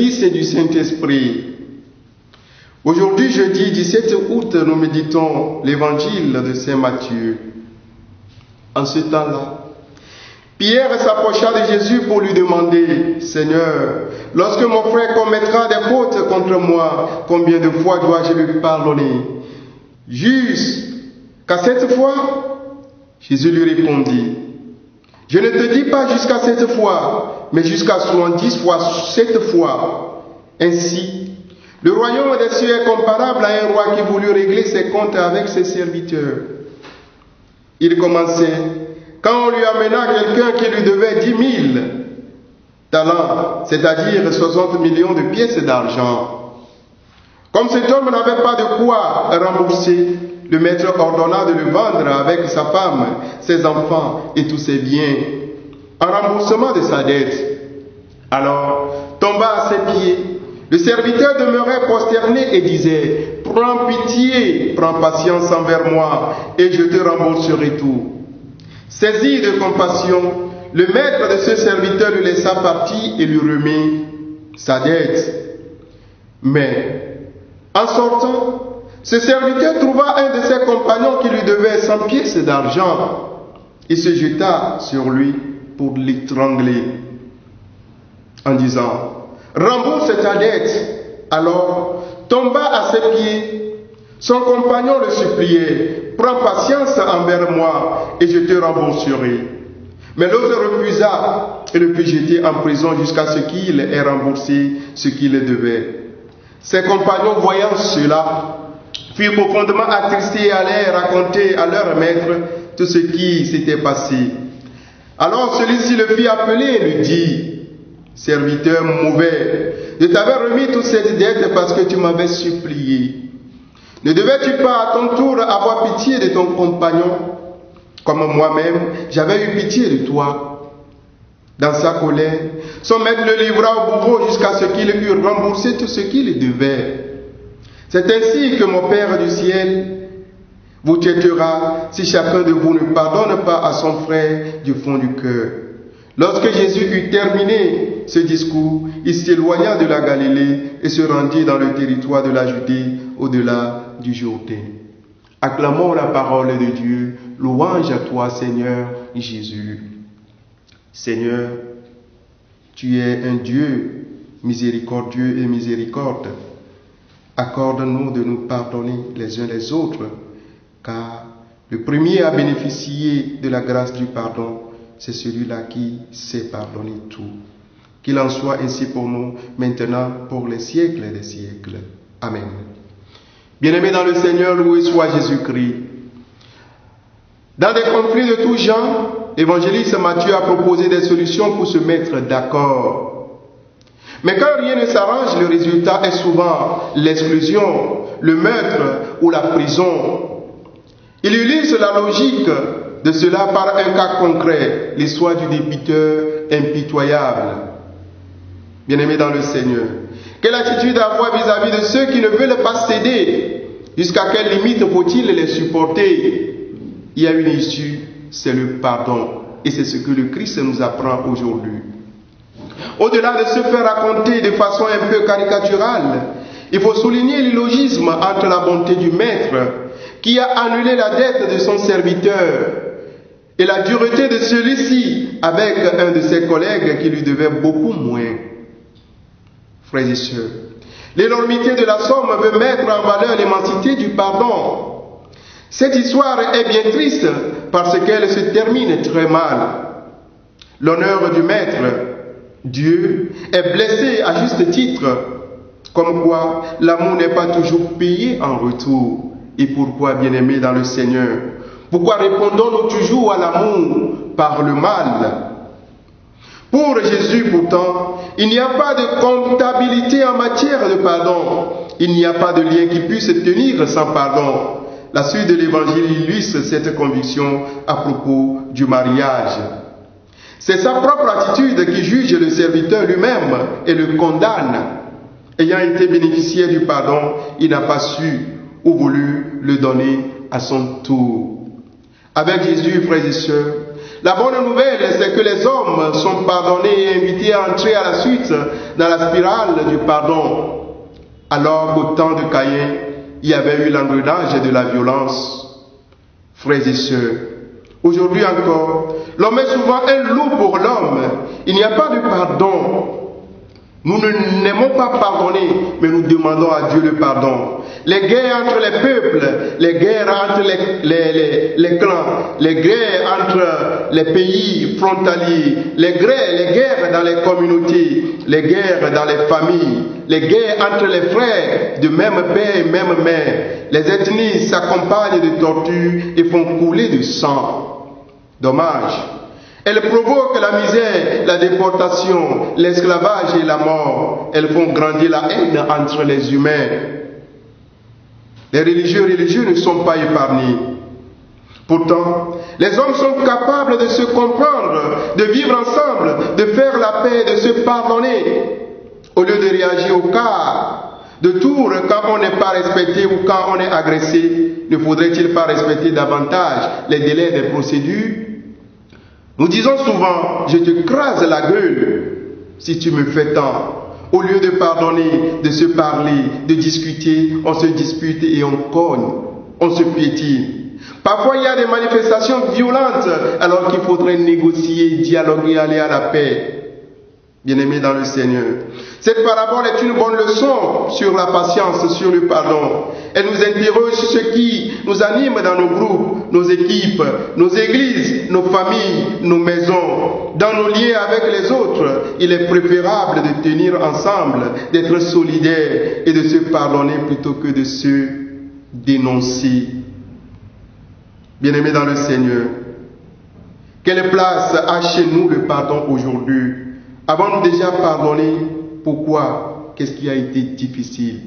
Fils et du Saint-Esprit. Aujourd'hui, jeudi 17 août, nous méditons l'évangile de Saint Matthieu. En ce temps-là, Pierre s'approcha de Jésus pour lui demander, « Seigneur, lorsque mon frère commettra des fautes contre moi, combien de fois dois-je lui pardonner? Jusqu'à 7 fois ?» Jésus lui répondit, « Je ne te dis pas jusqu'à 7 fois, mais jusqu'à 70 fois 7 fois. Ainsi, le royaume des cieux est comparable à un roi qui voulut régler ses comptes avec ses serviteurs. Il commençait quand on lui amena quelqu'un qui lui devait 10 000 talents, c'est-à-dire 60 millions de pièces d'argent. Comme cet homme n'avait pas de quoi rembourser, le maître ordonna de le vendre avec sa femme, ses enfants et tous ses biens, en remboursement de sa dette. Alors, tomba à ses pieds. Le serviteur demeurait prosterné et disait, « Prends pitié, prends patience envers moi, et je te rembourserai tout. » Saisi de compassion, le maître de ce serviteur le laissa partir et lui remit sa dette. Mais, en sortant, ce serviteur trouva un de ses compagnons qui lui devait 100 pièces d'argent. Il se jeta sur lui pour l'étrangler, en disant, « Rembourse ta dette. » Alors, tomba à ses pieds. Son compagnon le suppliait, « Prends patience envers moi, et je te rembourserai. » Mais l'autre refusa et le fit jeter en prison jusqu'à ce qu'il ait remboursé ce qu'il devait. Ses compagnons, voyant cela, furent profondément attristés et allèrent raconter à leur maître tout ce qui s'était passé. Alors celui-ci le fit appeler et lui dit, « Serviteur mauvais, je t'avais remis toutes ces dettes parce que tu m'avais supplié. Ne devais-tu pas à ton tour avoir pitié de ton compagnon, comme moi-même j'avais eu pitié de toi ?» Dans sa colère, son maître le livra au bourreau jusqu'à ce qu'il eût remboursé tout ce qu'il devait. C'est ainsi que mon Père du ciel vous traitera si chacun de vous ne pardonne pas à son frère du fond du cœur. Lorsque Jésus eut terminé ce discours, il s'éloigna de la Galilée et se rendit dans le territoire de la Judée, au-delà du Jourdain. Acclamons la parole de Dieu. Louange à toi, Seigneur Jésus. Seigneur, tu es un Dieu miséricordieux et miséricorde. Accorde-nous de nous pardonner les uns les autres, car le premier à bénéficier de la grâce du pardon, c'est celui-là qui sait pardonner tout. Qu'il en soit ainsi pour nous, maintenant, pour les siècles des siècles. Amen. Bien-aimés dans le Seigneur, loué soit Jésus-Christ. Dans des conflits de tout genre, l'évangéliste Matthieu a proposé des solutions pour se mettre d'accord. Mais quand rien ne s'arrange, le résultat est souvent l'exclusion, le meurtre ou la prison. Il illustre la logique de cela par un cas concret, l'histoire du débiteur impitoyable. Bien-aimés dans le Seigneur, quelle attitude avoir vis-à-vis de ceux qui ne veulent pas céder? Jusqu'à quelle limite faut-il les supporter? Il y a une issue, c'est le pardon. Et c'est ce que le Christ nous apprend aujourd'hui. Au-delà de se faire raconter de façon un peu caricaturale, il faut souligner l'illogisme entre la bonté du Maître, qui a annulé la dette de son serviteur, et la dureté de celui-ci avec un de ses collègues qui lui devait beaucoup moins. Frères et sœurs, l'énormité de la somme veut mettre en valeur l'immensité du pardon. Cette histoire est bien triste parce qu'elle se termine très mal. L'honneur du Maître, Dieu, est blessé à juste titre, comme quoi l'amour n'est pas toujours payé en retour. Et pourquoi, bien-aimés dans le Seigneur, pourquoi répondons-nous toujours à l'amour par le mal? Pour Jésus, pourtant, il n'y a pas de comptabilité en matière de pardon. Il n'y a pas de lien qui puisse tenir sans pardon. La suite de l'Évangile illustre cette conviction à propos du mariage. C'est sa propre attitude qui juge le serviteur lui-même et le condamne. Ayant été bénéficiaire du pardon, il n'a pas su ou voulu le donner à son tour. Avec Jésus, frères et sœurs, La bonne nouvelle, c'est que les hommes sont pardonnés et invités à entrer à la suite dans la spirale du pardon. Alors qu'au temps de Caïn, il y avait eu l'engrenage de la violence. Frères et sœurs, aujourd'hui encore, l'homme est souvent un loup pour l'homme. Il n'y a pas de pardon. Nous n'aimons pas pardonner, mais nous demandons à Dieu le pardon. Les guerres entre les peuples, les guerres entre les clans, les guerres entre les pays frontaliers, les guerres dans les communautés, les guerres dans les familles, les guerres entre les frères de même père et même mère. Les ethnies s'accompagnent de tortures et font couler du sang. Dommage. Elles provoquent la misère, la déportation, l'esclavage et la mort. Elles font grandir la haine entre les humains. Les religieux ne sont pas épargnés. Pourtant, les hommes sont capables de se comprendre, de vivre ensemble, de faire la paix, de se pardonner. Au lieu de réagir au cas de tour quand on n'est pas respecté ou quand on est agressé, ne faudrait-il pas respecter davantage les délais des procédures? Nous disons souvent, je te crase la gueule si tu me fais tant. Au lieu de pardonner, de se parler, de discuter, on se dispute et on cogne, on se piétine. Parfois il y a des manifestations violentes alors qu'il faudrait négocier, dialoguer, aller à la paix. Bien-aimés dans le Seigneur, cette parabole est une bonne leçon sur la patience, sur le pardon. Elle nous interroge sur ce qui nous anime dans nos groupes, nos équipes, nos églises, nos familles, nos maisons. Dans nos liens avec les autres, il est préférable de tenir ensemble, d'être solidaires et de se pardonner plutôt que de se dénoncer. Bien-aimés dans le Seigneur, quelle place a chez nous le pardon aujourd'hui? Avons-nous déjà pardonné? Pourquoi? Qu'est-ce qui a été difficile?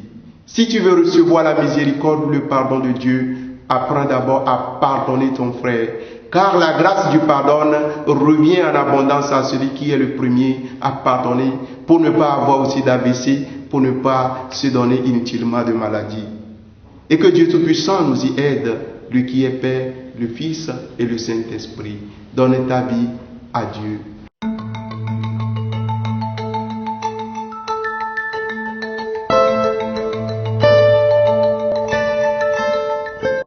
Si tu veux recevoir la miséricorde ou le pardon de Dieu, apprends d'abord à pardonner ton frère. Car la grâce du pardon revient en abondance à celui qui est le premier à pardonner pour ne pas avoir aussi d'AVC, pour ne pas se donner inutilement de maladie. Et que Dieu Tout-Puissant nous y aide, lui qui est Père, le Fils et le Saint-Esprit. Donne ta vie à Dieu.